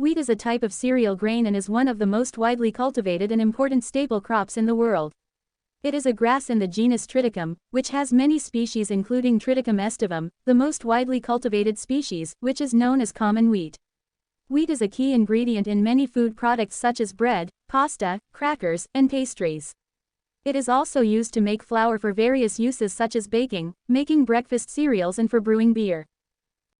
Wheat is a type of cereal grain and is one of the most widely cultivated and important staple crops in the world. It is a grass in the genus Triticum, which has many species including Triticum aestivum, the most widely cultivated species, which is known as common wheat. Wheat is a key ingredient in many food products such as bread, pasta, crackers, and pastries. It is also used to make flour for various uses such as baking, making breakfast cereals and for brewing beer.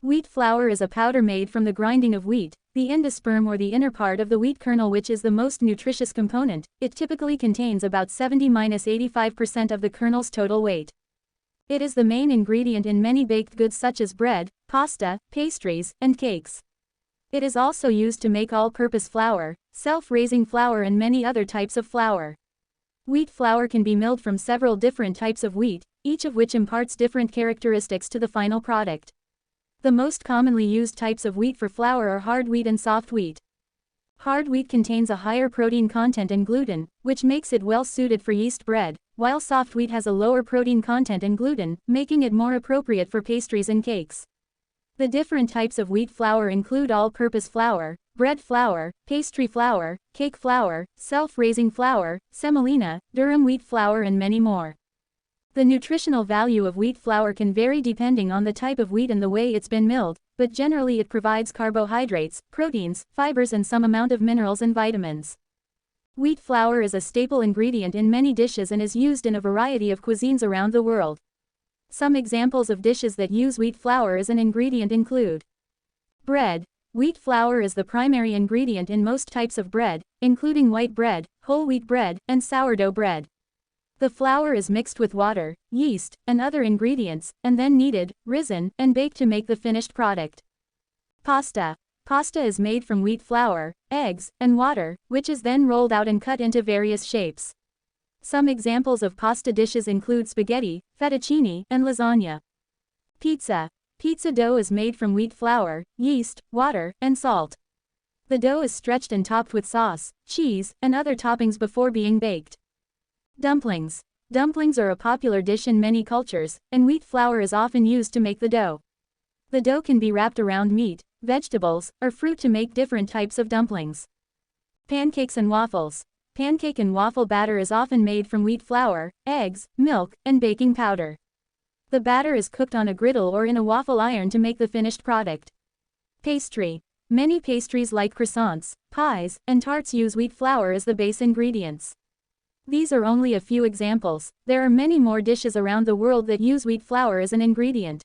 Wheat flour is a powder made from the grinding of wheat, the endosperm or the inner part of the wheat kernel, which is the most nutritious component. It typically contains about 70–85% of the kernel's total weight. It is the main ingredient in many baked goods such as bread, pasta, pastries, and cakes. It is also used to make all-purpose flour, self-raising flour and many other types of flour. Wheat flour can be milled from several different types of wheat, each of which imparts different characteristics to the final product. The most commonly used types of wheat for flour are hard wheat and soft wheat. Hard wheat contains a higher protein content and gluten, which makes it well suited for yeast bread, while soft wheat has a lower protein content and gluten, making it more appropriate for pastries and cakes. The different types of wheat flour include all-purpose flour, bread flour, pastry flour, cake flour, self-raising flour, semolina, durum wheat flour and many more. The nutritional value of wheat flour can vary depending on the type of wheat and the way it's been milled, but generally it provides carbohydrates, proteins, fibers and some amount of minerals and vitamins. Wheat flour is a staple ingredient in many dishes and is used in a variety of cuisines around the world. Some examples of dishes that use wheat flour as an ingredient include bread. Wheat flour is the primary ingredient in most types of bread, including white bread, whole wheat bread, and sourdough bread. The flour is mixed with water, yeast, and other ingredients, and then kneaded, risen, and baked to make the finished product. Pasta. Pasta is made from wheat flour, eggs, and water, which is then rolled out and cut into various shapes. Some examples of pasta dishes include spaghetti, fettuccine, and lasagna. Pizza. Pizza dough is made from wheat flour, yeast, water, and salt. The dough is stretched and topped with sauce, cheese, and other toppings before being baked. Dumplings. Dumplings are a popular dish in many cultures, and wheat flour is often used to make the dough. The dough can be wrapped around meat, vegetables, or fruit to make different types of dumplings. Pancakes and waffles. Pancake and waffle batter is often made from wheat flour, eggs, milk, and baking powder. The batter is cooked on a griddle or in a waffle iron to make the finished product. Pastry. Many pastries like croissants, pies, and tarts use wheat flour as the base ingredients. These are only a few examples. There are many more dishes around the world that use wheat flour as an ingredient.